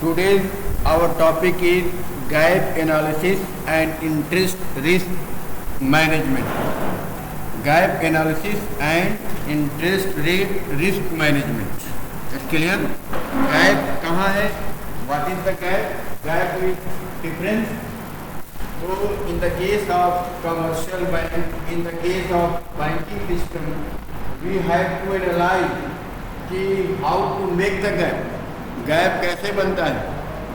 Today's our topic is gap analysis and interest risk management. Gap analysis and interest rate risk management. It's clear? Gap कहाँ है? What is the gap? Gap is difference. So in the case of commercial bank, in the case of banking system, we have to analyze कि how to make the gap. Gap कैसे बनता है?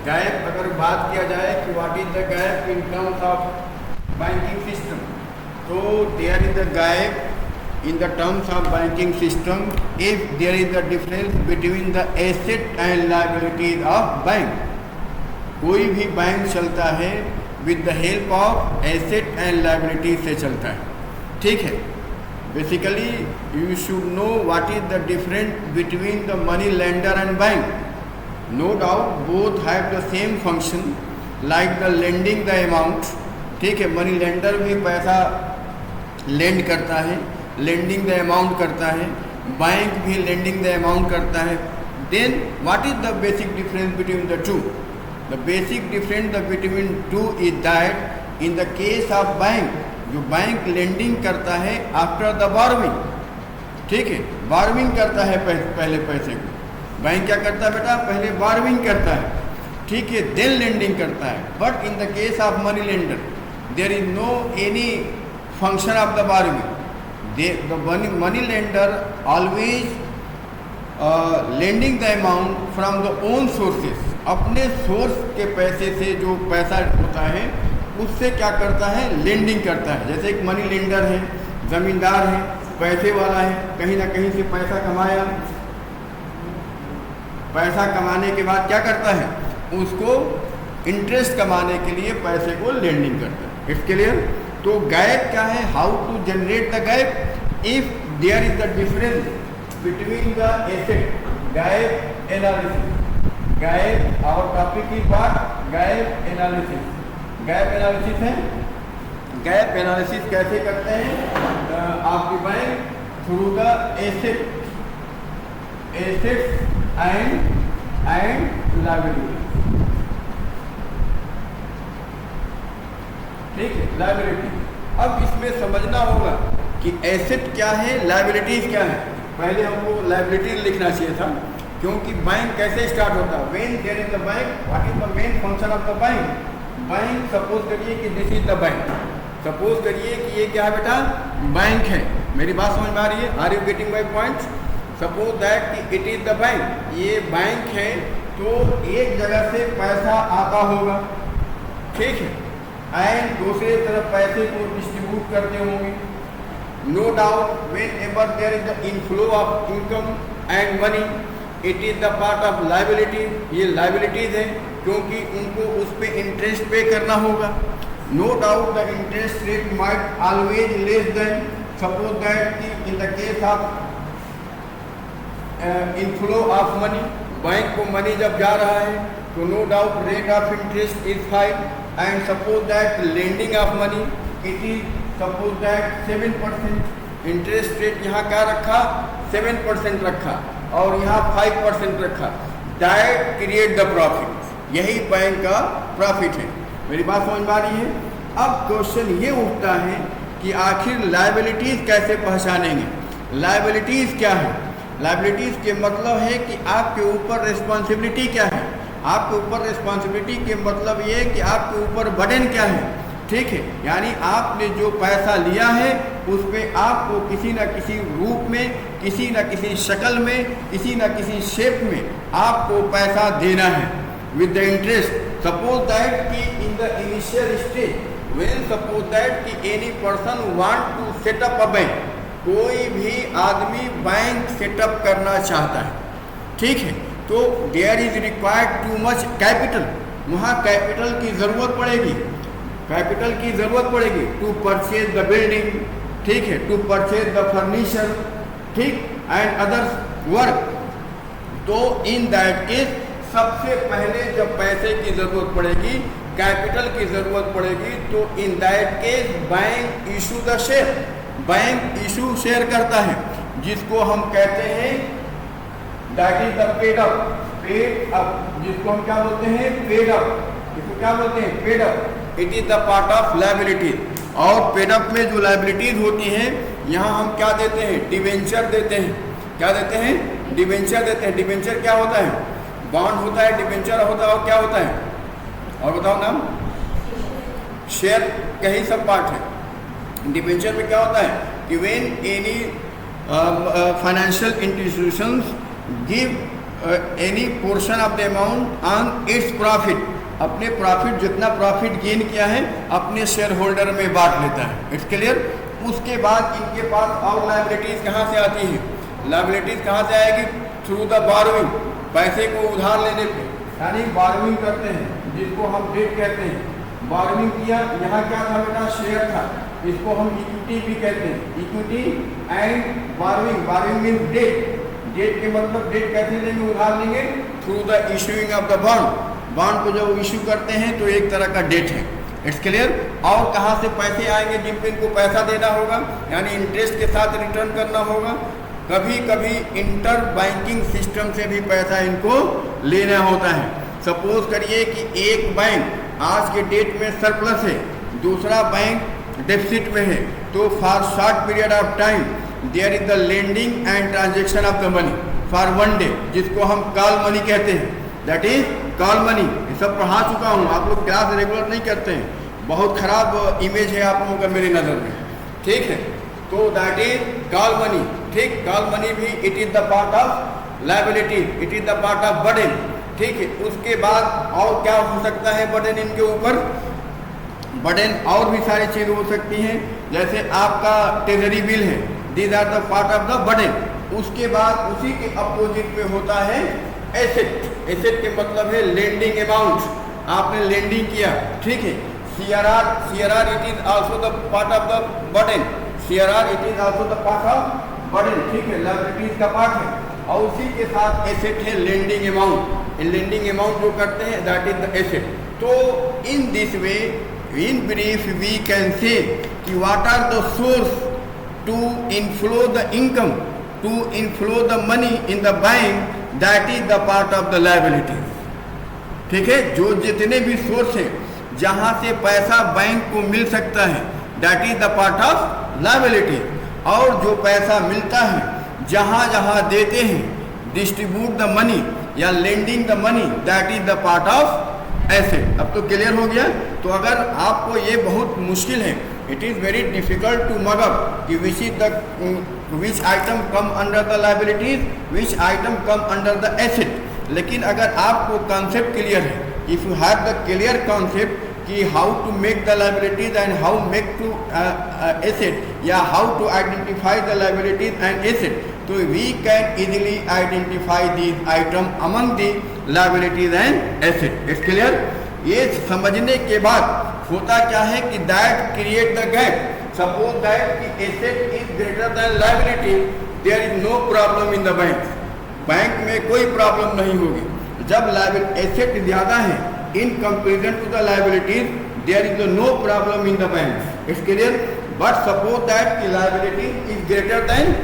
Gap अगर बात किया जाए कि what is the gap in terms of banking system, तो there is the gap in the terms of banking system if there is the difference between the asset and liabilities of bank. कोई भी bank चलता है with the help of asset and liabilities से चलता है. ठीक है. Basically you should know what is the difference between the money lender and bank. No doubt both have the same function like the lending the amount. ठीक है, money lender भी पैसा land करता है, लेंडिंग द अमाउंट करता है, bank भी lending the amount करता है. Then what is the basic difference between the two? The basic difference between two is that in the case of bank, जो बैंक लेंडिंग करता है आफ्टर द बोरोविंग. ठीक है, बोरोविंग करता है पहले पैसे को. बैंक क्या करता है बेटा? पहले बोरोविंग करता है. ठीक है, देन लेंडिंग करता है. But in the case of money lender there is no any function of the borrowing. The money lender always lending the amount from the own sources. अपने सोर्स के पैसे से जो पैसा होता है उससे क्या करता है? लेंडिंग करता है. जैसे एक मनी लेंडर है, ज़मींदार है, पैसे वाला है, कहीं ना कहीं से पैसा कमाया. पैसा कमाने के बाद क्या करता है? उसको इंटरेस्ट कमाने के लिए पैसे को लेंडिंग करता है. It's clear? तो गैप क्या है? How to generate the gap if there is the difference between the asset. Gap analysis. Gap our topic is what? Gap analysis. Gap analysis है. गैप एनालिसिस कैसे करते हैं? आपकी bank through the asset and liability. ठीक है, liability. अब इसमें समझना होगा कि एसेट क्या है, लायबिलिटीज क्या है. पहले हमको लायबिलिटीज लिखना चाहिए था, क्योंकि बैंक कैसे स्टार्ट होता है? When there is the bank, what is the main function of the bank? Bank suppose करिए कि this is the bank. Suppose करिए कि ये क्या है बेटा? बैंक है. मेरी बात समझ में आ रही है? Are you getting my point? Suppose that कि इट इज द बैंक. ये बैंक है, तो एक जगह से पैसा आता होगा. ठीक है, एंड दूसरे तरफ पैसे को डिस्ट्रीब्यूट करते होंगे. No doubt whenever there is the inflow of income and money, it is the part of liability. ये लायबिलिटीज है, क्योंकि उनको उस पर इंटरेस्ट पे करना होगा. No doubt the interest rate might always less than. Suppose that कि in the case of inflow of money, bank को मनी जब जा रहा है तो no doubt rate of interest is high. And suppose that lending of money, it is suppose that 7%. Interest rate यहाँ क्या रखा? 7% रखा, और यहाँ 5% रखा. That create the profit. यही बैंक का प्रॉफिट है. मेरी बात समझ में आ रही है? अब क्वेश्चन ये उठता है कि आखिर लायबिलिटीज कैसे पहचानेंगे? लायबिलिटीज क्या है? लायबिलिटीज के मतलब है कि आपके ऊपर रिस्पॉन्सिबिलिटी क्या है. आपके ऊपर रिस्पॉन्सिबिलिटी के मतलब ये कि आपके ऊपर बर्डन क्या है. ठीक है, यानी आपने जो पैसा लिया है उस पर आपको किसी न किसी रूप में, किसी न किसी शक्ल में, किसी न किसी शेप में आपको पैसा देना है with the interest. Suppose that कि in the initial stage, when suppose that कि any person want to set up a bank, कोई भी आदमी बैंक सेटअप करना चाहता है. ठीक है, तो there is required too much capital. वहाँ कैपिटल की ज़रूरत पड़ेगी. कैपिटल की ज़रूरत पड़ेगी टू परचेज द बिल्डिंग. ठीक है, टू परचेज द फर्नीचर. ठीक, एंड अदर्स वर्क. तो इन दैट केस सबसे पहले जब पैसे की ज़रूरत पड़ेगी, कैपिटल की ज़रूरत पड़ेगी, तो इन that case bank issue the share. Bank issue share करता है, जिसको हम कहते हैं that is the paid up. Paid up, जिसको हम क्या बोलते हैं, पेड अप, इसको क्या बोलते हैं, paid up. It is the part of liabilities. और पेड अप में जो लायबिलिटीज होती हैं, यहाँ हम क्या देते हैं, डिवेंचर देते हैं। क्या देते हैं, डिवेंचर देते हैं। डिवेंचर क्या होता है, बॉन्ड होता है, डिवेंचर होता है, और क्या होता है, और बताओ नाम, शेयर का ही सब पार्ट है। डिवेंचर में क्या होता है कि when any financial institutions give any portion of the amount on its profit, अपने प्रॉफिट, जितना प्रॉफिट गेन किया है अपने शेयर होल्डर में बांट लेता है। It's clear. उसके बाद इनके पास और लायबिलिटीज कहाँ से आती है, लायबिलिटीज कहाँ से आएगी, थ्रू द बारोइंग, पैसे को उधार लेने पे, यानी बारोइंग करते हैं, जिसको हम डेट कहते हैं। बारोइंग किया, यहाँ क्या था बेटा, शेयर था, इसको हम इक्विटी भी कहते हैं। Equity and borrowing, borrowing mean debt, debt के मतलब डेट कैसे लेंगे, उधार लेंगे, through the issuing of the bond. Bond को जब इशू करते हैं तो एक तरह का डेट है। It's clear. और कहाँ से पैसे आएंगे, जिन पे इनको पैसा देना होगा, यानी इंटरेस्ट के साथ रिटर्न करना होगा। कभी कभी इंटर बैंकिंग सिस्टम से भी पैसा इनको लेना होता है। सपोज करिए कि एक बैंक आज के डेट में सरप्लस है, दूसरा बैंक डेफिसिट में है, तो for short period of time there is the lending and transaction of the money for one day, जिसको हम कॉल मनी कहते हैं। That is call money. ये सब पढ़ा चुका हूँ, आप लोग क्लास रेगुलर नहीं करते हैं, बहुत खराब इमेज है आप लोगों का मेरी नज़र में, ठीक है। तो दैट इज कॉल मनी, ठीक। कॉल मनी भी it is the part of liability, it is the part of burden, ठीक है। उसके बाद और क्या हो सकता है बर्डन इनके ऊपर, बर्डन और भी सारी चीज़ हो सकती हैं, जैसे आपका ट्रेजरी बिल है, these are the part of the burden. उसके बाद उसी के अपोजिट में होता है एसेट। एसेट के मतलब है लेंडिंग अमाउंट, आपने लेंडिंग किया, ठीक है। CRR, CRR it is also the part of the burden, CRR it is also the part of burden, ठीक है, लायबिलिटीज का पार्ट है। और उसी के साथ एसेट है लेंडिंग अमाउंट, लेंडिंग अमाउंट जो करते हैं दैट इज द एसेट। तो in this way in brief we can say कि what are the source to inflow the income, to inflow the money in the bank, that is the part of the liabilities, ठीक है। जो जितने भी source हैं जहाँ से पैसा बैंक को मिल सकता है, that is the part of liability. और जो पैसा मिलता है, जहाँ जहाँ देते हैं, डिस्ट्रीब्यूट द मनी या lending the money, that is the part of asset. अब तो क्लियर हो गया। तो अगर आपको ये बहुत मुश्किल है, it is very difficult to mug up कि which is the which item come under the liabilities, which item come under the asset. लेकिन अगर आपको कॉन्सेप्ट क्लियर है, if you have the clear concept कि how to make the liabilities and how make to asset, या how to identify the liabilities and asset, तो we can easily identify these item among the liabilities and asset. It's clear. ये समझने के बाद होता क्या है कि that create the gap. Suppose that कि asset is greater than liability, there is no problem in the bank, bank में कोई प्रॉब्लम नहीं होगी। जब एसेट ज़्यादा है in comparison to the liabilities, there is no problem in the bank. It's clear. But suppose that कि liability is greater than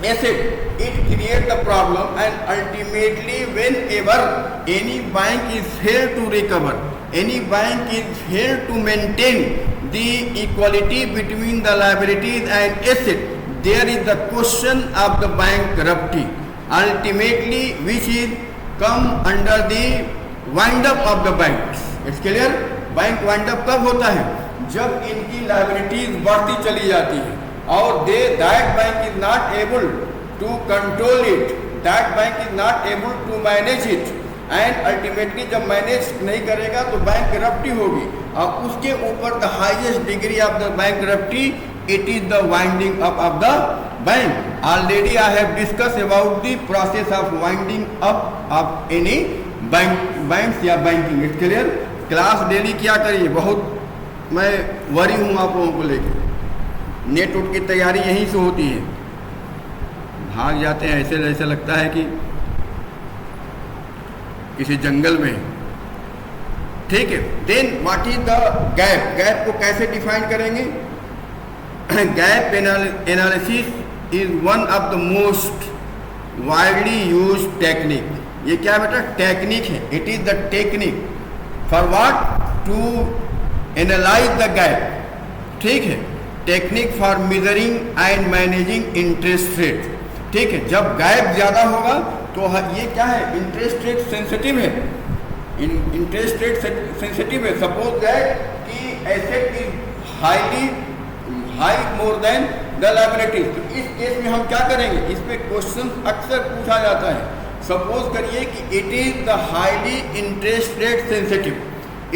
asset, it creates the problem, and ultimately whenever any bank is failed to recover, any bank is failed to maintain the equality between the liabilities and asset, there is the question of the bankruptcy, ultimately which is come under the wind up of the banks. It's clear? Bank wind up कब होता है? जब इनकी liabilities बढ़ती चली जाती है और that bank is not able to control it, that bank is not able to manage it, and ultimately जब मैनेज नहीं करेगा तो बैंकरप्टी होगी। और उसके ऊपर the highest degree of the bankruptcy, it is the winding up of the bank. Already I have discuss about the process of winding up of any bank या banking. It's clear? Class daily क्या करिए, बहुत मैं worry हूँ आप लोगों को लेकर। नेट उठ की तैयारी यहीं से होती है, भाग जाते हैं ऐसे ऐसे लगता है कि किसी जंगल में। ठीक है, then what is the gap? Gap को कैसे डिफाइन करेंगे? Gap analysis is one of the most widely used technique. ये क्या है बेटा? टेक्निक है। It is the technique for what? To analyse the gap, ठीक है, technique for measuring and managing interest rate, ठीक है। जब गैप ज़्यादा होगा तो ये क्या है? इंटरेस्ट रेट सेंसिटिव है, इंटरेस्ट रेट सेंसिटिव है। सपोज दैट कि asset is high more than the liabilities, तो इस केस में हम क्या करेंगे? इस पे क्वेश्चन अक्सर पूछा जाता है। सपोज करिए कि it is the highly interest rate sensitive,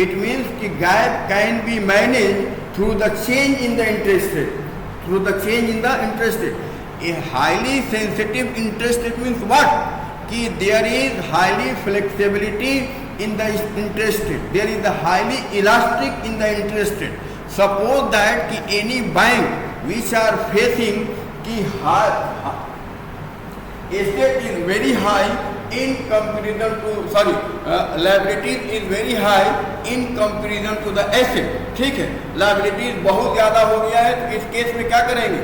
it means कि gap can be manage through the change in the interest rate, through the change in the interest rate. A highly sensitive interest rate means what? कि there is highly flexibility in the interest rate, there is the highly elastic in the interest rate. Suppose that कि any bank which are facing कि asset is very high in comparison to liabilities is very high in comparison to the asset, ठीक है, liabilities बहुत ज़्यादा हो गया है, तो इस केस में क्या करेंगे?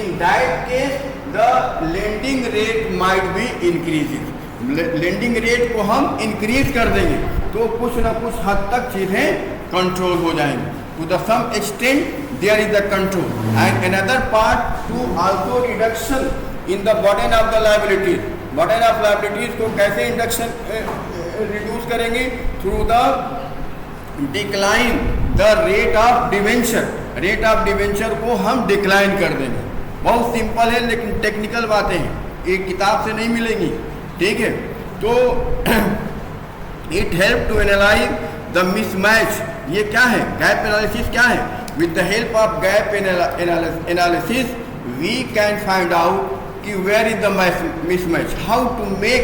In that case the lending rate might be increasing, lending rate को हम इंक्रीज कर देंगे तो कुछ ना कुछ हद तक चीज़ें कंट्रोल हो जाएंगी। To the some extent there is the control and another part to also reduction in the burden of the liabilities. Burden of liabilities को कैसे रिड्यूस करेंगे? Through the decline the rate of debenture, rate of debenture को हम decline कर देंगे। बहुत simple है लेकिन टेक्निकल बातें हैं, एक किताब से नहीं मिलेंगी, ठीक है। तो it help to analyse the mismatch, ये क्या है? गैप एनालिसिस क्या है? With the help of gap analysis we can find out कि where is the mismatch, how to make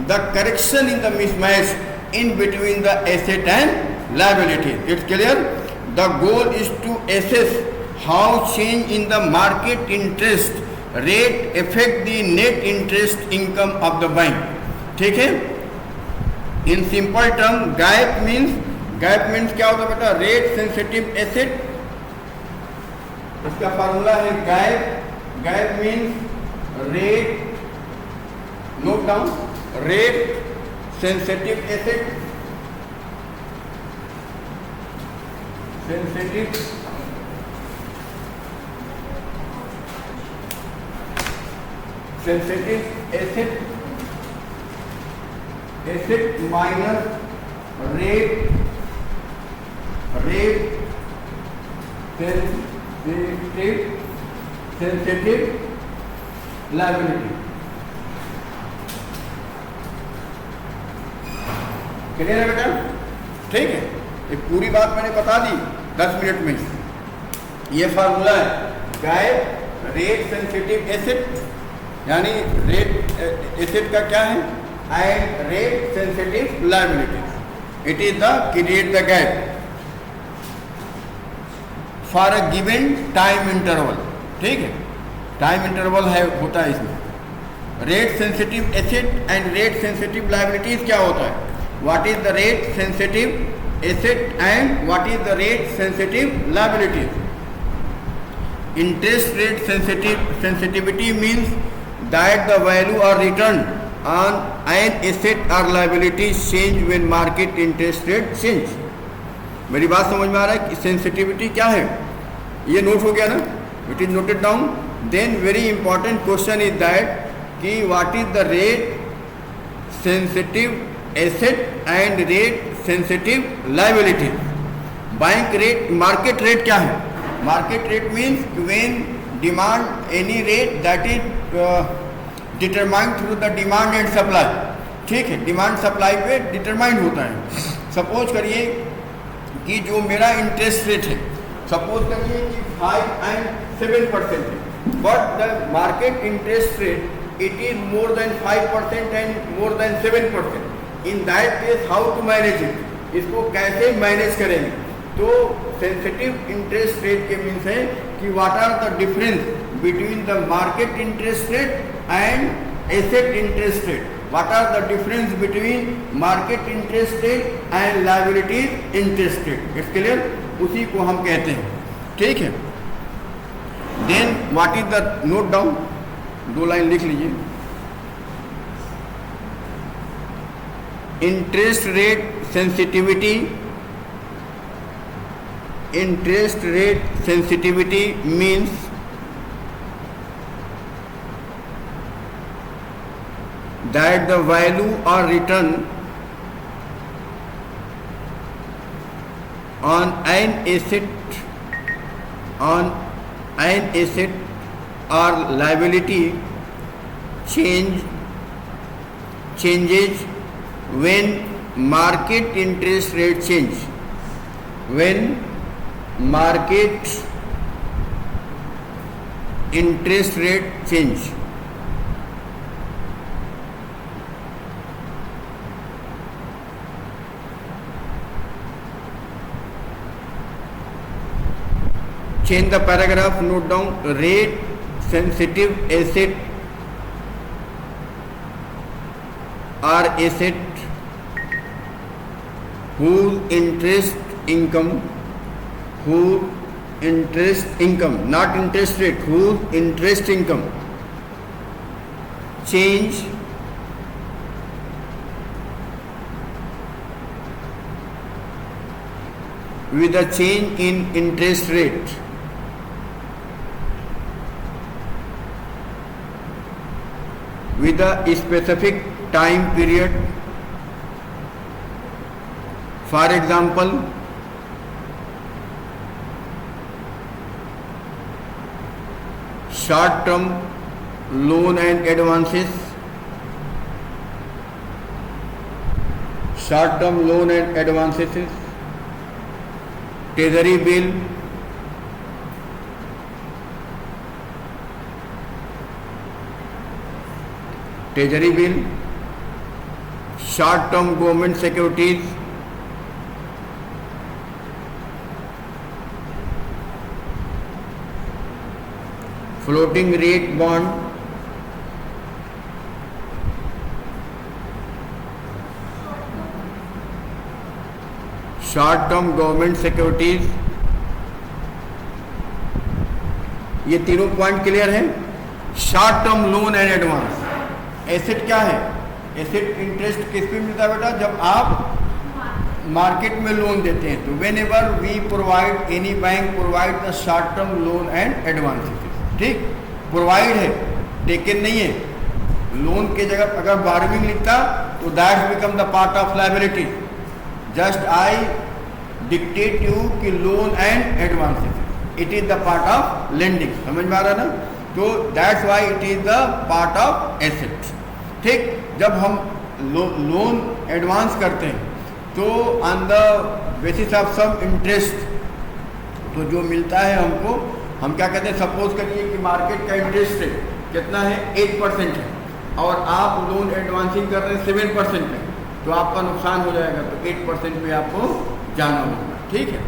the correction in the mismatch in between the asset and liability. It's clear? The goal is to assess how change in the market interest rate affect the net interest income of the bank, ठीक है। In simple term gap means क्या होता है बेटा? Rate sensitive asset, इसका formula है gap means rate, note down, rate sensitive asset, sensitive asset minus rate sensitive liability. Clear है बेटा? ठीक है, ये पूरी बात मैंने बता दी 10 मिनट में। ये फार्मूला है गैप रेट सेंसिटिव एसेट, यानी रेट एसेट का क्या है? And rate sensitive liability. It is the create the gap for a given time interval, ठीक है, टाइम इंटरवल है होता है इसमें। Rate sensitive asset and rate sensitive liabilities क्या होता है? What is the rate sensitive asset and what is the rate sensitive liabilities? Interest rate sensitivity means that the value or return on an asset or liability change when market interest rate change। मेरी बात समझ में आ रहा है कि sensitivity क्या है? ये नोट हो गया ना? It is noted down. Then very important question is that कि what is the rate sensitive asset and rate sensitive liability. Bank rate, market rate क्या है? Market rate means when demand any rate that is determined through the demand and supply, ठीक है, demand supply पे determined होता है। Suppose करिए कि जो मेरा इंटरेस्ट रेट है, सपोज करिए कि 5 and 7% है, but the market interest rate it is more than 5% and more than 7%। In that case how to manage it? इसको कैसे मैनेज करेंगे? तो सेंसिटिव इंटरेस्ट रेट के मीन्स है कि what are the difference between the market interest rate and asset interest rate, what are the difference between market interest rate and liabilities interest rate. It's clear? उसी को हम कहते हैं, ठीक है। Then what is the, note down, 2 line लिख लीजिए। interest rate sensitivity. Interest rate sensitivity means that the value or return on an asset or liability changes when market interest rate change. When market interest rate change. Change the paragraph, note down. Rate sensitive asset or asset whose interest income, not interest rate, whose interest income change with a change in interest rate. With a specific time period. For example, short-term loan and advances, short-term loan and advances, treasury bill, short-term government securities, floating rate bond, short-term government securities. ये तीनों point clear है. Short term loan and advance. Asset क्या है? Asset interest किस पे मिलता है बेटा? जब आप मार्केट में लोन देते हैं. तो whenever we provide, any bank provide the short term loan and advances. ठीक, प्रोवाइड है, टेकन नहीं है. लोन के जगह अगर बारगिंग लिखता तो that become the part of liability. Just I dictate you कि loan and advances, it is the part of lending. समझ में आ रहा ना? तो that's why it is the part of asset. ठीक, जब हम लोन एडवांस करते हैं तो on the basis of some interest, तो जो मिलता है हमको, हम क्या कहते हैं, सपोज करिए कि मार्केट का इंटरेस्ट रेट कितना है? 8% है और आप लोन एडवांसिंग कर रहे हैं 7% है, तो आपका नुकसान हो जाएगा. तो 8% पे आपको जाना होगा. ठीक है.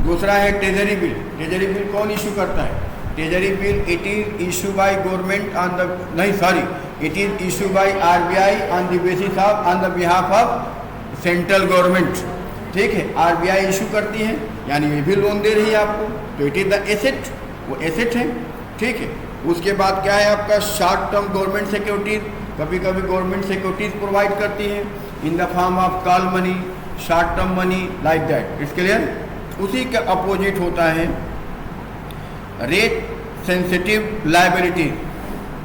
दूसरा है ट्रेजरी बिल. ट्रेजरी बिल कौन इशू करता है? Treasury bill it is issue by government on the, नहीं sorry, it is issue by RBI on the basis of, on the behalf of central government. ठीक है, आरबीआई इशू करती है, यानी ये भी लोन दे रही है आपको, तो इट इज द एसेट, वो एसेट है. ठीक है. उसके बाद क्या है आपका? Short term government securities. कभी कभी गवर्नमेंट सिक्योरिटीज प्रोवाइड करती है in the form of call money, short term money, like that. It's clear? उसी का अपोजिट होता है रेट सेंसिटिव लायबिलिटी.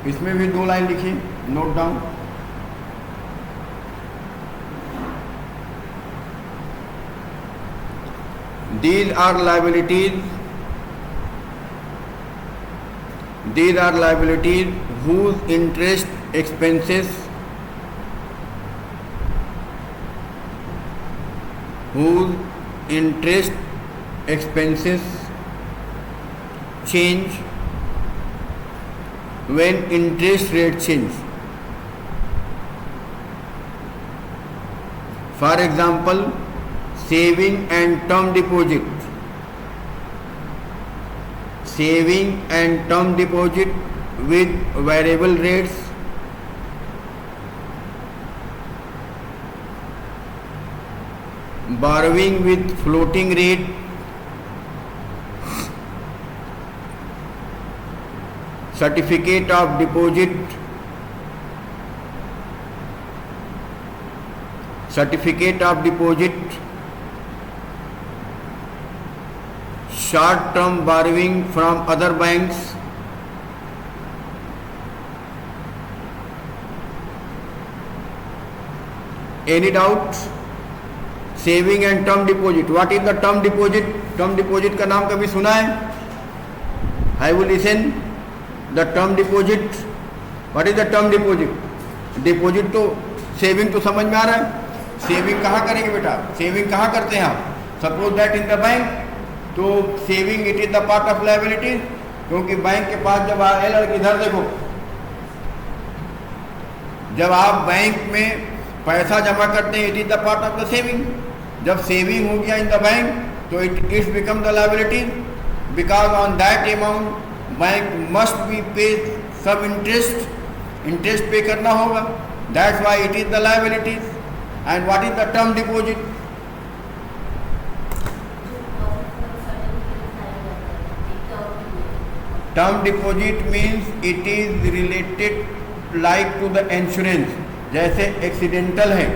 इसमें भी 2 लाइन लिखी, note down. These are liabilities whose interest expenses change when interest rate change. For example, saving and term deposit. Saving and term deposit with variable rates, borrowing with floating rate, certificate of deposit, certificate of deposit, short term borrowing from other banks, any doubt? Saving and term deposit. What is the term deposit? Term deposit का नाम कभी सुना है? I will listen. The term deposit, what is the term deposit? Deposit तो saving तो समझ में आ रहा है. सेविंग कहाँ करेंगे बेटा? सेविंग कहाँ करते हैं आप? Suppose that in the bank. तो saving it is the part of liability, क्योंकि बैंक के पास जब इधर देखो, जब आप बैंक में पैसा जमा करते हैं it is the part of the saving. जब सेविंग हो गया इन द बैंक तो it's become the liability, because on that amount bank must be pay some interest. Interest pay करना होगा. That's why it is the liability. And what is the term deposit? Term deposit means it is related like to the insurance. जैसे accidental है,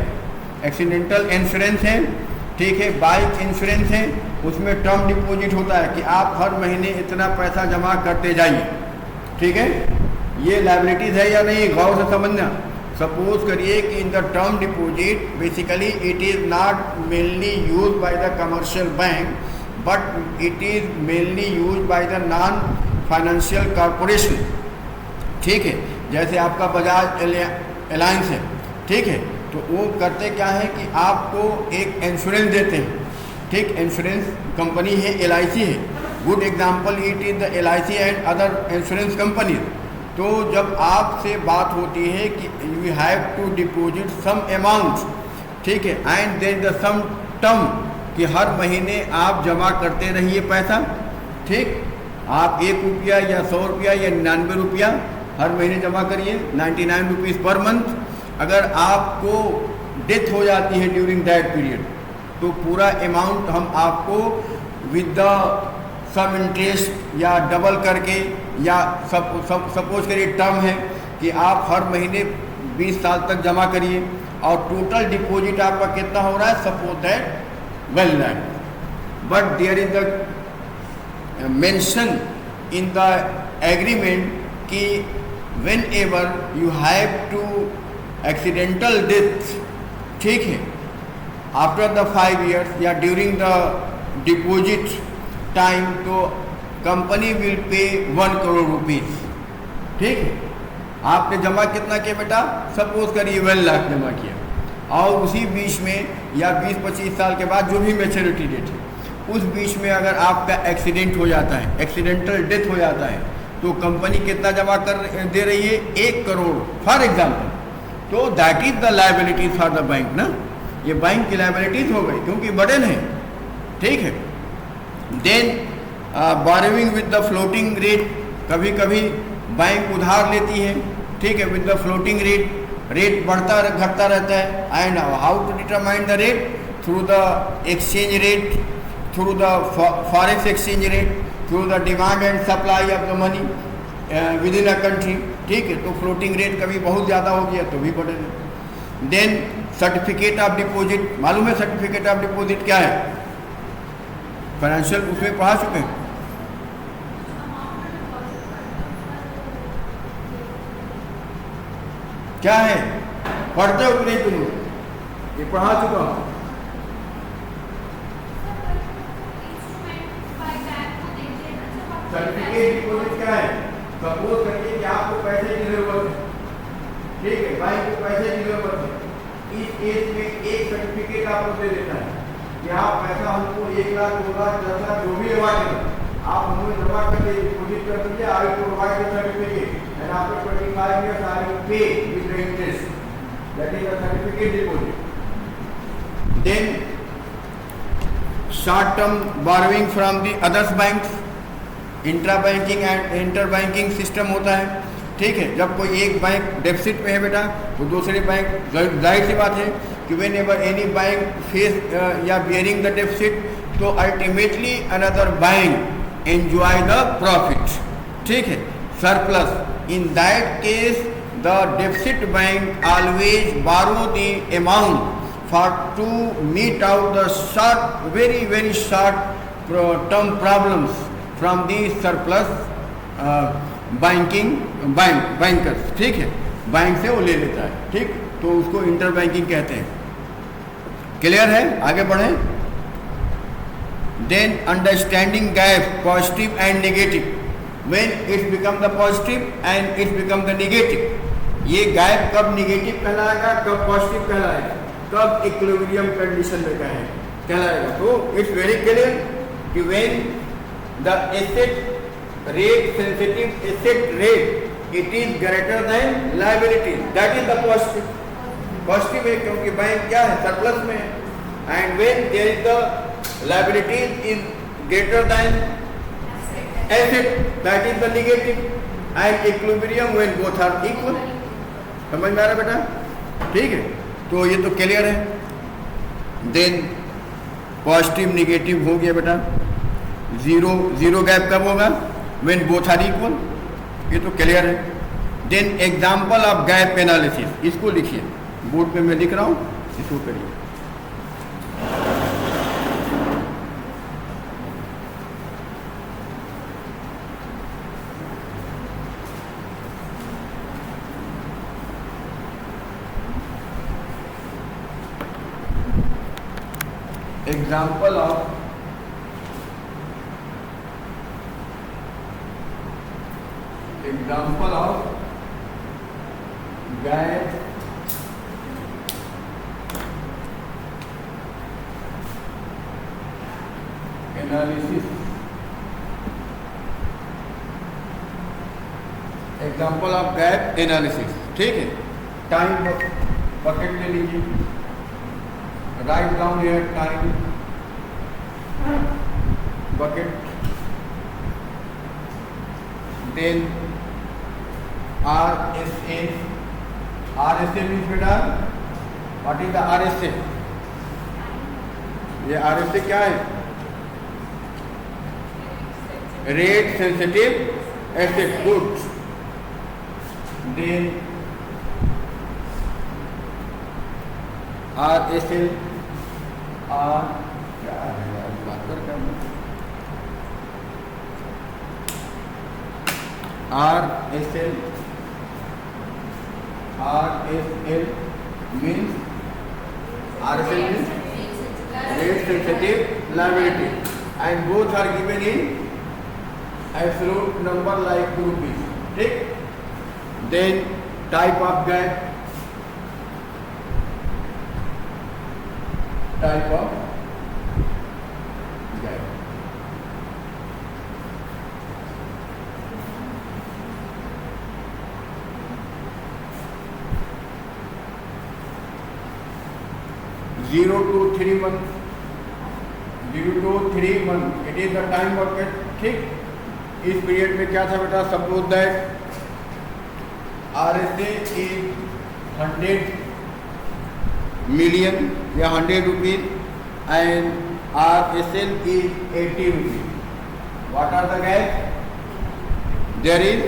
accidental insurance है, ठीक है, bike insurance है, उसमें term deposit होता है कि आप हर महीने इतना पैसा जमा करते जाइए. ठीक है, ये लायबिलिटीज है या नहीं, गौर से समझना. सपोज करिए कि in the term deposit basically it is not mainly use by the commercial bank, but it is mainly use by the non financial corporation. ठीक है, जैसे आपका बजाज अलायंस है, ठीक है, तो वो करते क्या है कि आपको एक इंश्योरेंस देते हैं. ठीक, इंश्योरेंस कंपनी है LIC है. Good example it is the LIC and other insurance companies. तो जब आपसे बात होती है कि you have to deposit some amount, ठीक है, and there is the some term कि हर महीने आप जमा करते रहिए पैसा. ठीक, आप 1 रुपया या 100 रुपया या 99 रुपया हर महीने जमा करिए, 99 रुपीज़ पर मंथ. अगर आपको डेथ हो जाती है ड्यूरिंग दैट पीरियड तो पूरा अमाउंट हम आपको विद द सम इंटरेस्ट या डबल करके, या सपोज करिए टर्म है कि आप हर महीने 20 साल तक जमा करिए और टोटल डिपॉजिट आपका कितना हो रहा है, suppose that 1 lakh. But there is the mention in the agreement कि whenever you have to accidental death, ठीक है, after the 5 years या during the deposit time, तो company will pay 1 crore rupees. ठीक है, आपने जमा कितना किया बेटा? सपोज करिए 1 लाख जमा किया, और उसी बीच में या 20-25 साल के बाद जो भी मैच्योरिटी डेट है उस बीच में अगर आपका एक्सीडेंट हो जाता है, एक्सीडेंटल डेथ हो जाता है, तो कंपनी कितना जमा कर दे रही है? 1 करोड़ फॉर एग्जाम्पल. तो that is the liabilities for the bank ना. ये बैंक की लायबिलिटीज हो गई क्योंकि बर्डन है. ठीक है. Then borrowing with the floating rate. कभी कभी बैंक उधार लेती है, ठीक है, with the floating rate. Rate बढ़ता घटता रहता है. And how to determine the rate? Through the exchange rate, through the forex exchange rate, through the demand and supply of the money within a country. ठीक है, तो floating rate कभी बहुत ज़्यादा हो गया तो भी बढ़े. Then certificate of deposit. मालूम है सर्टिफिकेट ऑफ डिपॉजिट क्या है? फाइनेंशियल उसमें पढ़ा चुके हैं. क्या है? पढ़ते हो कि नहीं तुम? ये पढ़ा चुका हूँ. सर्टिफिकेट डिपॉजिट क्या है? सपोज करिए कि आपको पैसे की जरूरत है, ठीक है, बैंक को पैसे की जरूरत है. इस केस में एक सर्टिफिकेट आपको दे देता है कि आप पैसा हमको 1 लाख 2 लाख 10 लाख जो भी जमा करें आप हमें जमा करके डिपॉजिट कर दीजिए. I will provide the certificate and after 25 years I will pay with the interest. That is the certificate deposit. Then short term borrowing from the others banks. Intra banking and inter banking system होता है. ठीक है, जब कोई एक bank deficit में है बेटा तो दूसरे बैंक, जाहिर सी बात है कि whenever any bank face या बियरिंग द डेफिसिट तो ultimately another bank enjoy the profit. ठीक है, surplus. In that case the deficit bank always borrow the amount for to meet out the short, very short term problems from the surplus bankers, ठीक है, bank से वो ले लेता है, ठीक, तो उसको इंटर बैंकिंग कहते हैं। क्लियर है? आगे बढ़े। Then understanding gap positive and negative, when it's become the positive and it's become the negative. ये गैप कब नेगेटिव कहलाएगा, कब पॉजिटिव कहलाएगा, कब इक्विलिब्रियम कंडीशन में कहलाएगा। तो इट्स वेरी क्लियर कि when the asset rate sensitive asset rate it is greater than liability, that is the positive है, क्योंकि बैंक क्या है, सरप्लस में है। and when there is the liability is greater than asset, that is the negative, and equilibrium when both are equal। समझ में आ रहा बेटा? ठीक है, तो ये तो क्लियर है। देन पॉजिटिव निगेटिव हो गया बेटा। जीरो गैप कब होगा, when both are equal, ये तो क्लियर है। Then example of gap analysis, इसको लिखिए, बोर्ड पे मैं लिख रहा हूँ, इसको करिए। Example of gap analysis. Example of gap analysis, ठीक है। टाइम बकेट ले लीजिए, write down here time bucket. Then RSA means बेटा, व्हाट इज द RSA? ये RSA क्या है? Rate sensitive asset goods. Then RSL क्या है, मार्कर क्या है? RSL means rate sensitive liability, and both are given in absolute number like rupees, ठीक। then type of gap, zero to 3 months, it is the time bucket, ठीक। इस period में क्या था बेटा, suppose that RSA is 100 million या 100 rupees and RSL is 80 rupees. What are the gaps? There is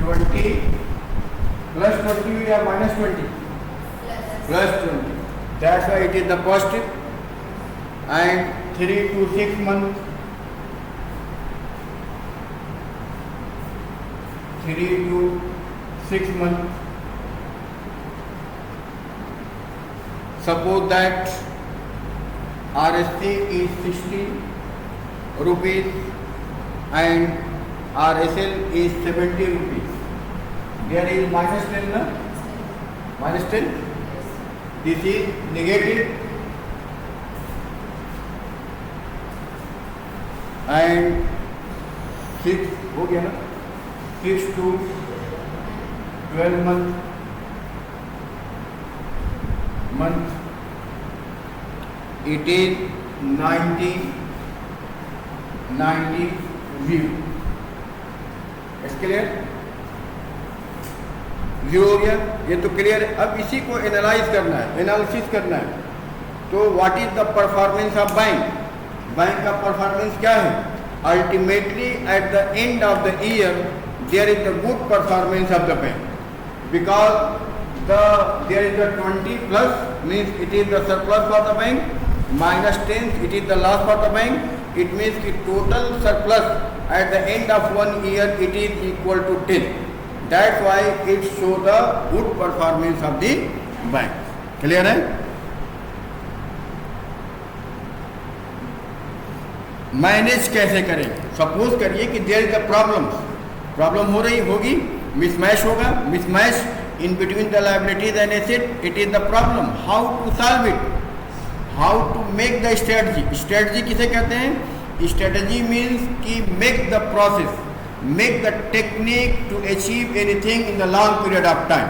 20 plus 20 या minus 20? Plus 20. That's why it is the positive. And 3 to 6 months. 3 to 6 months. Suppose that RSA is 60 rupees and RSL is 70 rupees. There is minus 10, na? Minus 10. This is negative. And 6 हो गया ना, 6 to 12 months it is 90 0. It's clear? 0 हो गया, ये तो clear है। अब इसी को एनालाइज करना है, एनालिसिस करना है। तो what is the performance of bank? Bank का परफॉर्मेंस क्या है? Ultimately at the end of the year there is the good performance of the bank, because there is the 20 plus means it is the surplus for the bank, minus 10 it is the loss for the bank. It means the total surplus at the end of 1 year it is equal to 10. That's why it show the good performance of the bank. Clear है? Manage कैसे करें? Suppose करिए कि there is a problem हो रही होगी, mismatch होगा, mismatch in between the liabilities and asset, it is the problem. How to solve it, how to make the strategy. Strategy किसे कहते हैं? स्ट्रेटजी मीन्स कि make the process, make the technique to achieve anything in the long period of time.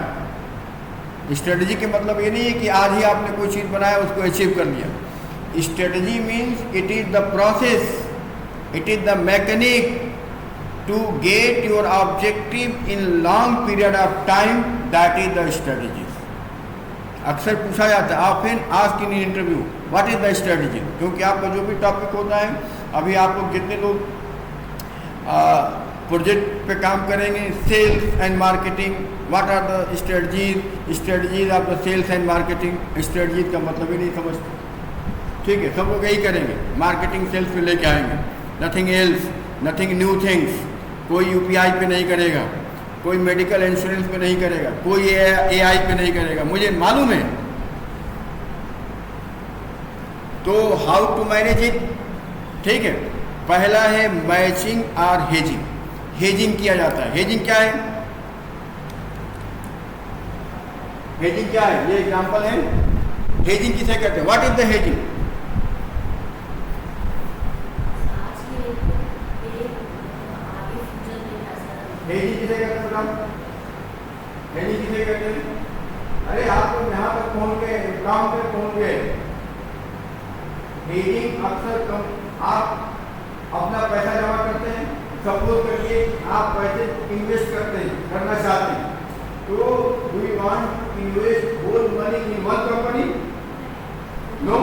Strategy के मतलब ये नहीं है कि आज ही आपने कोई चीज़ बनाया उसको अचीव कर लिया. Strategy means it is the process, it is the mechanic to get your objective in long period of time, that is the strategy. अक्सर पूछा जाता है often asked in interview what is the strategy, क्योंकि आपका जो भी topic होता है, अभी आप लोग जितने लोग प्रोजेक्ट पे काम करेंगे, sales and marketing, what are the strategies of the sales and marketing. Strategies का मतलब ही नहीं समझते. ठीक है, सब लोग यही करेंगे, मार्केटिंग सेल्स पे लेके आएंगे, nothing else, nothing new things. कोई यूपीआई पे नहीं करेगा, कोई मेडिकल इंश्योरेंस पे नहीं करेगा, कोई एआई पे नहीं करेगा, मुझे मालूम है. तो हाउ टू मैनेज इट. ठीक है, पहला है मैचिंग और हेजिंग. हेजिंग किया जाता है. हेजिंग क्या है? हेजिंग क्या है? ये एग्जांपल है. हेजिंग किसे कहते हैं? What is the hedging? Hedging किसे कहते हैं बताओ? हेजिंग किसे कहते हैं? अरे आप लोग यहाँ तक पहुँच गए, काम पे पहुँच गए. हेजिंग अक्सर आप अपना पैसा जमा करते हैं. सपोज करिए आप पैसे इन्वेस्ट करना चाहते हैं, तो do you want to invest whole money in one company? No,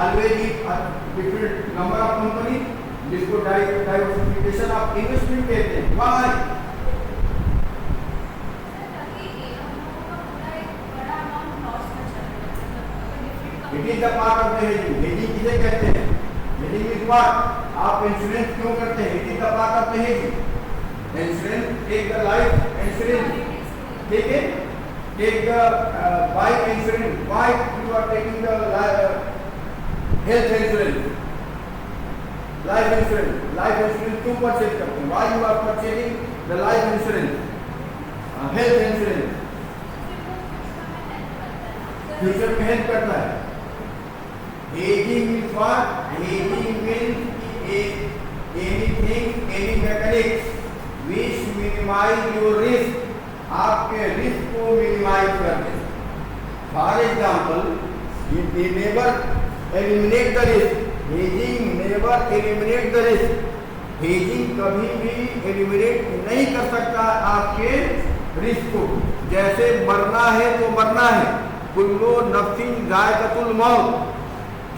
always different number of company, जिसको डाइवर्सिफिकेशन ऑफ इन्वेस्टमेंट कहते हैं. Why? It is the part of the hedging. Hedging किसे कहते हैं? Hedging is what? आप insurance क्यों करते हैं? It is the part of the hedging. Insurance, take the life insurance, ठीक है, take the bike insurance. Why you are taking the health insurance, life insurance? Life insurance क्यों purchase करते हैं? Why you are purchasing the life insurance, health insurance? Future में help करता है. Hedging means what? Hedging means anything, any mechanics which minimize your risk. आपके risk को minimise करते हैं. फॉर एग्जाम्पल, ये never eliminate the risk. Hedging never eliminate the risk. Hedging कभी भी एलिमिनेट नहीं कर सकता आपके रिस्क को. जैसे मरना है तो मरना है, कुल्लू नफ्सिन जायकातुल मौत.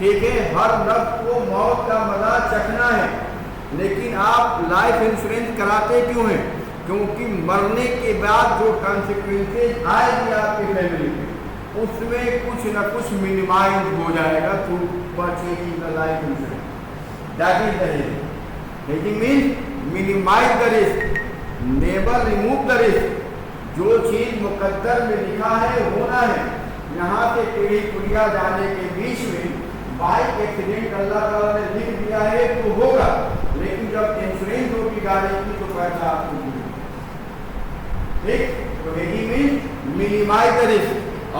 ठीक है, हर नफ्स को मौत का मजा चखना है. लेकिन आप लाइफ इंश्योरेंस कराते क्यों हैं? क्योंकि मरने के बाद जो कॉन्सिक्वेंसेज आएगी आपकी फैमिली पे, उसमें कुछ न कुछ मिनिमाइज हो जाएगा through purchasing the life insurance. That is the hedging. Hedging means minimize the risk, never remove the risk. जो चीज मुकद्दर में लिखा है होना है. यहाँ से टेढ़ी पुलिया जाने के बीच में बाइक एक्सीडेंट अल्लाह ताला ने लिख दिया है तो होगा, लेकिन जब इंश्योरेंस होगी गाड़ी की तो पैसा आपको मिलेगा. ठीक, तो hedging mean minimize the risk.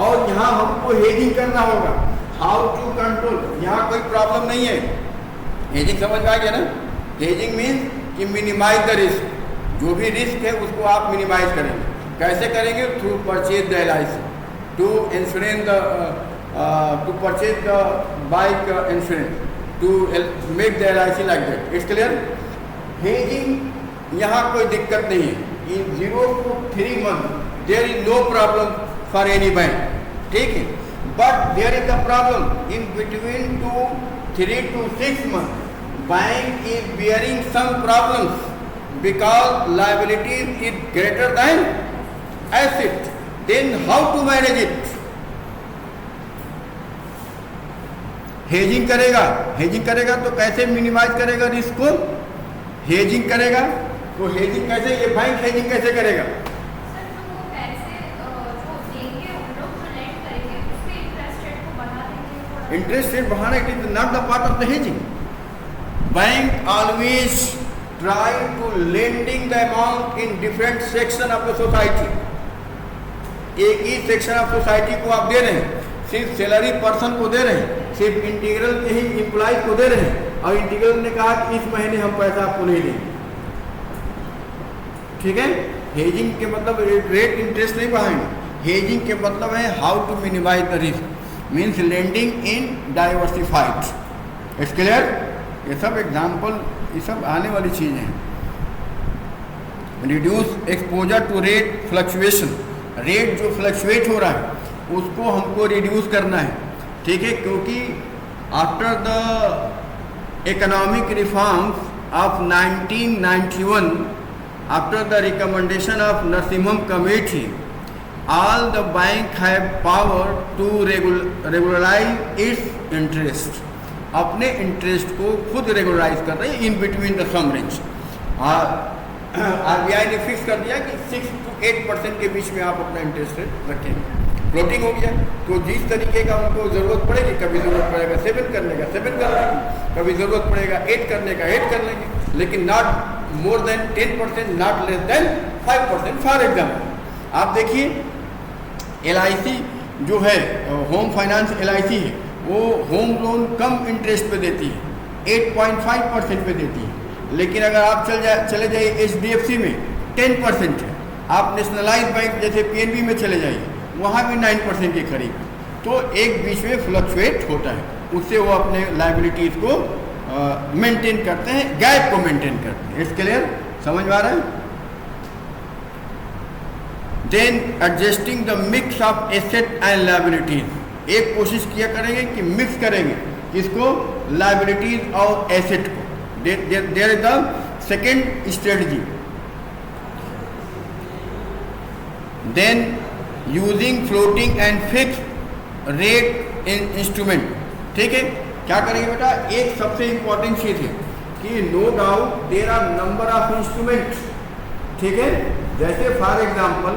और यहाँ हमको हेजिंग करना होगा. हाउ टू कंट्रोल, यहाँ कोई प्रॉब्लम नहीं है. हेजिंग समझ में आ गया ना? हेजिंग मीन कि मिनिमाइज द रिस्क. जो भी रिस्क है उसको आप मिनिमाइज करेंगे. कैसे करेंगे? Through purchase the LIC, to insurance the to purchase the bike insurance, to make the LIC like that. It's clear? Hedging यहाँ कोई दिक्कत नहीं है. In 0 to 3 months there is no problem for any bank. ठीक है, but there is a problem in between 3 to 6 months. Bank is bearing some problems because liability is greater than asset. Then how to manage it? Hedging करेगा तो कैसे minimise करेगा risk को? Hedging करेगा तो hedging कैसे, ये बैंक हेजिंग कैसे करेगा? इंटरेस्ट रेट बढ़ाना, it is not the part of the hedging. Bank always try to lending the amount in different section of the society. एक ही सेक्शन ऑफ सोसाइटी को आप दे रहे हैं, सिर्फ सैलरी पर्सन को दे रहे हैं, सिर्फ इंटीग्रल के ही एम्प्लॉय को दे रहे हैं, और इंटीग्रल ने कहा कि इस महीने हम पैसा आपको नहीं देंगे. ठीक है, हेजिंग के मतलब रेट इंटरेस्ट नहीं बढ़ाएंगे. हेजिंग के मतलब है how to minimize the risk, means lending in diversified. It's clear? ये सब एग्जाम्पल, ये सब आने वाली चीज़ें हैं. Reduce exposure to rate fluctuation. Rate जो फ्लक्चुएट हो रहा है उसको हमको रिड्यूस करना है. ठीक है, क्योंकि after the economic reforms of 1991, after the recommendation of Narasimham committee, all the bank have power to regularize its interest. अपने इंटरेस्ट को खुद रेगुलराइज कर रहे हैं in between the some range. RBI ने फिक्स कर दिया कि 6 to 8% के बीच में आप अपना इंटरेस्ट रेट रखेंगे. फ्लोटिंग हो गया तो जिस तरीके का उनको ज़रूरत पड़ेगी, कभी ज़रूरत पड़ेगा 7 करने का 7 कर लेंगे, कभी ज़रूरत पड़ेगा 8 करने का 8 कर लेंगे, लेकिन not more than 10%, not less than 5%. For example आप देखिए LIC जो है, होम फाइनेंस LIC है, वो होम लोन कम इंटरेस्ट पे देती है, 8.5% पे देती है. लेकिन अगर आप चले जाइए HDFC में 10% है. आप नेशनलाइज बैंक जैसे PNB में चले जाइए, वहाँ भी 9% के करीब. तो एक बीच में फ्लक्चुएट होता है, उससे वो अपने लाइबिलिटीज़ को मेंटेन करते हैं, गैप को मेंटेन करते हैं. It's clear? समझ में आ रहा है? Then adjusting the mix of asset and liabilities. एक कोशिश किया करेंगे कि मिक्स करेंगे इसको, लाइबिलिटीज और एसेट को. There is the second strategy. Then using floating and fix rate instrument. ठीक है, क्या करेंगे बेटा? एक सबसे इंपॉर्टेंट चीज़ है कि no doubt there are number of instrument. ठीक है, जैसे for example,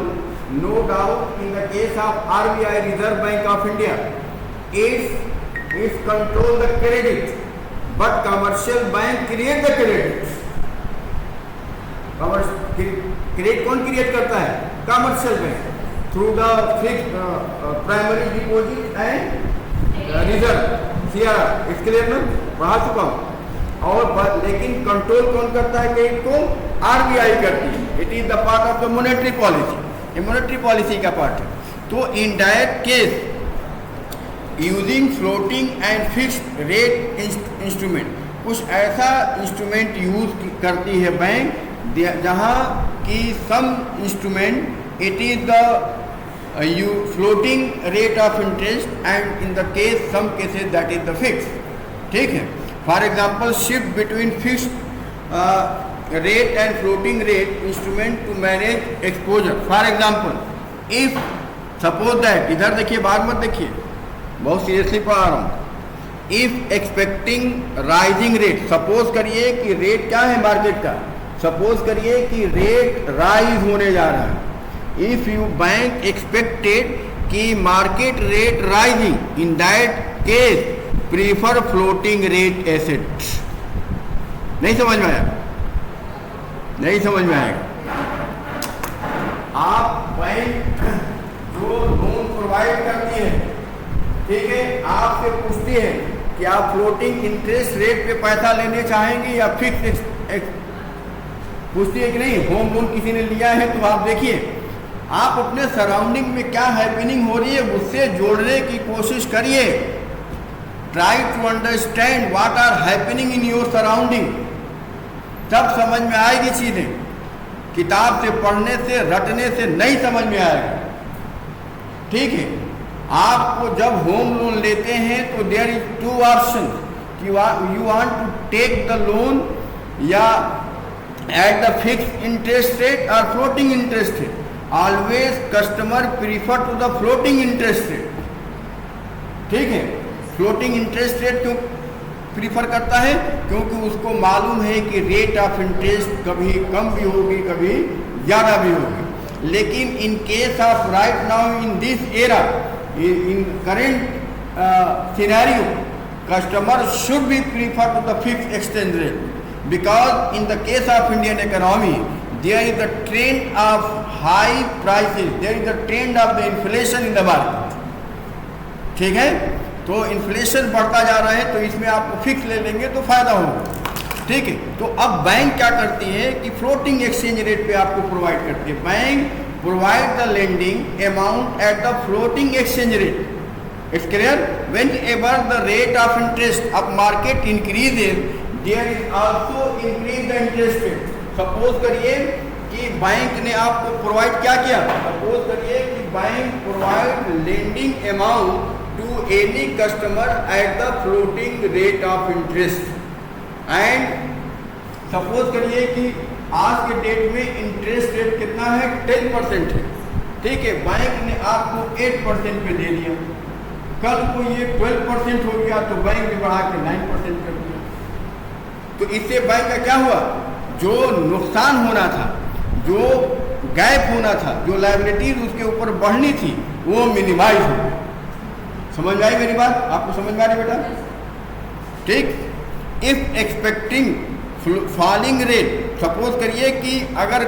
no doubt in the case of RBI, reserve bank of India, is control the credit, but commercial bank create the credit. Credit कौन create करता है? Commercial bank, through the fixed primary deposit and reserve CRR. It's clear ना? पढ़ा चुका हूँ. और लेकिन control कौन करता है क्रेडिट को? RBI करती है. It is the part of the monetary policy. ये मॉनेटरी पॉलिसी का पार्ट है. तो in direct case using floating and fixed rate instrument, कुछ ऐसा इंस्ट्रूमेंट यूज करती है बैंक जहाँ की some instrument it is the floating rate of interest and in the case some cases that is the fix. ठीक है, for example shift between fixed rate and floating rate instrument to manage exposure. For example, if suppose that, इधर देखिए, बात मत देखिए, बहुत seriously पढ़ा रहा हूँ. If expecting rising rate, suppose करिए कि रेट क्या है मार्केट का, सपोज करिए कि रेट राइज होने जा रहा है. इफ यू बैंक एक्सपेक्टेड कि market rate rising, in that case prefer floating rate asset. नहीं समझ में आया? नहीं समझ में आएगा. आप बैंक जो लोन प्रोवाइड करती है, ठीक है, आपसे पूछती है कि आप फ्लोटिंग इंटरेस्ट रेट पे पैसा लेने चाहेंगे या फिक्स, पूछती है कि नहीं. होम लोन किसी ने लिया है तो आप देखिए, आप अपने सराउंडिंग में क्या हैपनिंग हो रही है उससे जोड़ने की कोशिश करिए. Try to understand what are happening in your surrounding. तब समझ में आएगी चीज़ें. किताब से पढ़ने से, रटने से नहीं समझ में आएगा. ठीक है, आपको जब होम लोन लेते हैं तो there is 2 option. You want to take the loan या at the fix interest rate और floating interest rate. Always customer prefer to the floating interest rate. ठीक है, फ्लोटिंग इंटरेस्ट रेट क्यों प्रीफर करता है? क्योंकि उसको मालूम है कि रेट ऑफ इंटरेस्ट कभी कम भी होगी, कभी ज़्यादा भी होगी। लेकिन in case of right now in this era, in current scenario, customer should be prefer to the fixed exchange rate, because in the case of Indian economy there is the trend of high prices, there is the trend of the inflation in the market। ठीक है, तो inflation बढ़ता जा रहा है, तो इसमें आपको फिक्स ले लेंगे तो फायदा होगा। ठीक है, तो अब बैंक क्या करती है कि फ्लोटिंग एक्सचेंज रेट पे आपको प्रोवाइड करती है। Bank provide the lending amount at the floating exchange rate. It's clear? Whenever the rate of interest of market increases there is also increase the interest rate. Suppose करिए कि bank ने आपको provide क्या किया, suppose करिए कि bank provide lending amount to any customer at the floating rate of interest. And suppose करिए कि आज के डेट में इंटरेस्ट रेट कितना है, 10% है। ठीक है, बैंक ने आपको 8% पे दे दिया, कल को ये 12% हो गया तो बैंक ने बढ़ा के 9% कर दिया। तो इससे बैंक का क्या हुआ, जो नुकसान होना था, जो गैप होना था, जो लायबिलिटीज उसके ऊपर बढ़नी थी, वो मिनिमाइज हो गई। समझ में आई मेरी बात? आपको समझ में आ रही बेटा? ठीक, if expecting falling rate, suppose करिए कि अगर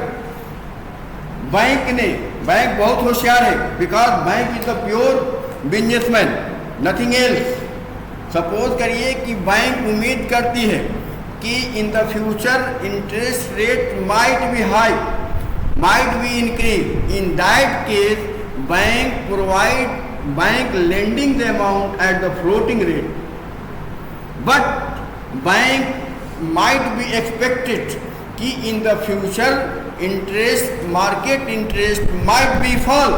बैंक बहुत होशियार है, because bank is the pure businessman, nothing else. Suppose करिए कि बैंक उम्मीद करती है कि in the future interest rate might be high, might be increase. In that case bank lending the amount at the floating rate, but bank might be expected कि in the future market interest might be fall.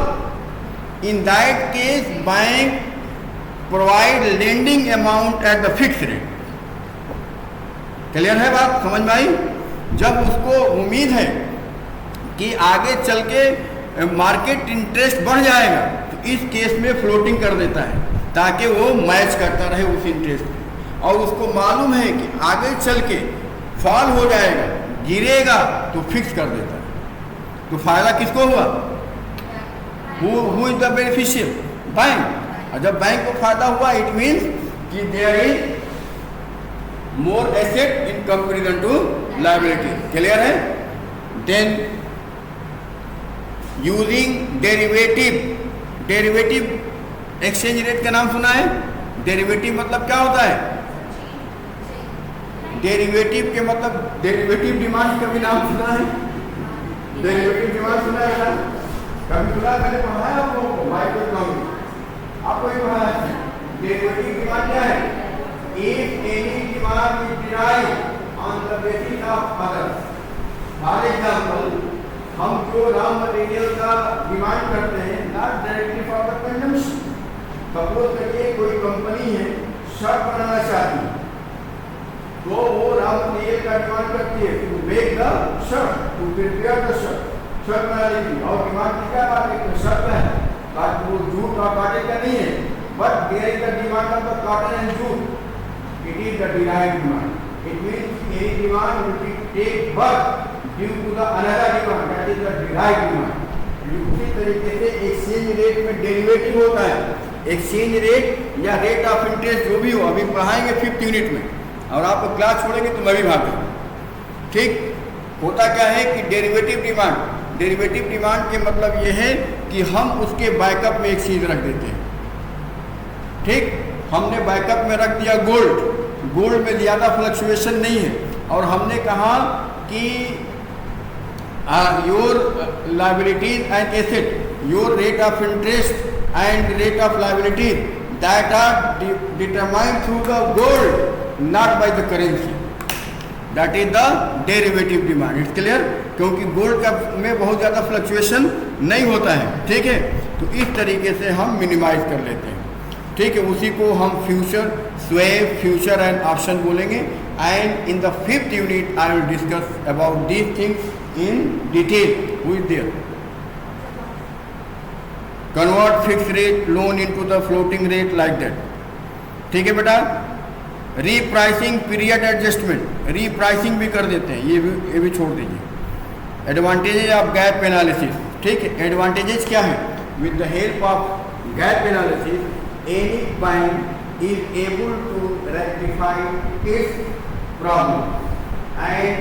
In that case bank provide lending amount at the fixed rate। Clear है बात? समझ में आई? जब उसको उम्मीद है कि आगे चल के मार्केट इंटरेस्ट बढ़ जाएगा, इस केस में फ्लोटिंग कर देता है ताकि वो मैच करता रहे उस इंटरेस्ट में। और उसको मालूम है कि आगे चल के फॉल हो जाएगा, गिरेगा, तो फिक्स कर देता है। तो फायदा किसको हुआ? Who is the beneficial? Bank. और जब बैंक को फायदा हुआ, इट मीन्स कि there is more asset in comparison to liability. Clear है? Then using derivative exchange rate का नाम सुना है? डेरिवेटिव मतलब क्या होता है? डेरिवेटिव के मतलब डेरिवेटिव डिमांड का भी नाम सुना है? डेरिवेटिव डिमांड सुना है ना? कभी सुना? मैंने पढ़ा है आप लोगों को माइक्रो इकोनॉमिक्स, आपको ही पढ़ा है। डेरिवेटिव डिमांड क्या है? If any demand is derived on the basis of others. For example, हम जो रॉ मटेरियल का डिमांड करते हैं, not directly for the consumption. Suppose करिए कोई कंपनी है, शर्ट बनाना चाहती है, तो वो रॉ मटेरियल का डिमांड करती है to make the shirt, to prepare the shirt बनाने की। और डिमांड क्या बात है? शर्ट है, ताकि वो जूट और कॉटन का नहीं है, but there is the demand of the cotton and jute, it is the derived demand. It means any demand will be take but due to the another demand, that is the derived demand। उसी तरीके से exchange rate में derivative होता है। Exchange rate या rate of interest जो भी हो, अभी पढ़ाएंगे 5th यूनिट में, और आपको क्लास छोड़ेंगे तो मैं भी भाग जाऊँ। ठीक, होता क्या है कि डेरिवेटिव डिमांड के मतलब ये है कि हम उसके बैकअप में एक चीज़ रख देते हैं। ठीक, हमने बैकअप में रख दिया गोल्ड में ज़्यादा फ्लक्चुएशन नहीं है, और हमने कहा कि your liabilities and asset, your rate of interest and rate of liabilities that are determined through the gold, not by the currency, that is the derivative demand। It's clear? क्योंकि gold का में बहुत ज़्यादा फ्लक्चुएशन नहीं होता है। ठीक है, तो इस तरीके से हम मिनिमाइज कर लेते हैं। ठीक है, उसी को हम future, swap, future and option बोलेंगे। And in the 5th unit I will discuss about these things in detail। Who is there? Convert fixed rate loan into the floating rate, like that। ठीक है बेटा। Repricing period adjustment, repricing भी कर देते हैं, ये भी छोड़ दीजिए। एडवांटेजेज ऑफ गैप एनालिसिस, ठीक है। एडवांटेजेस क्या है? With the help of gap analysis any bank is able to rectify its problem and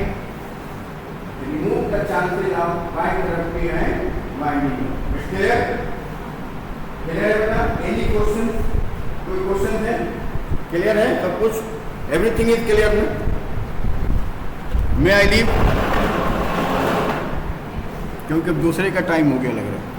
remove the chances of bankruptcy and winding. Clear? Clear है बेटा? Any question? कोई question है? Clear है सब कुछ? एवरीथिंग इज क्लियर ना? May I leave? क्योंकि अब दूसरे का टाइम हो गया लग रहा है।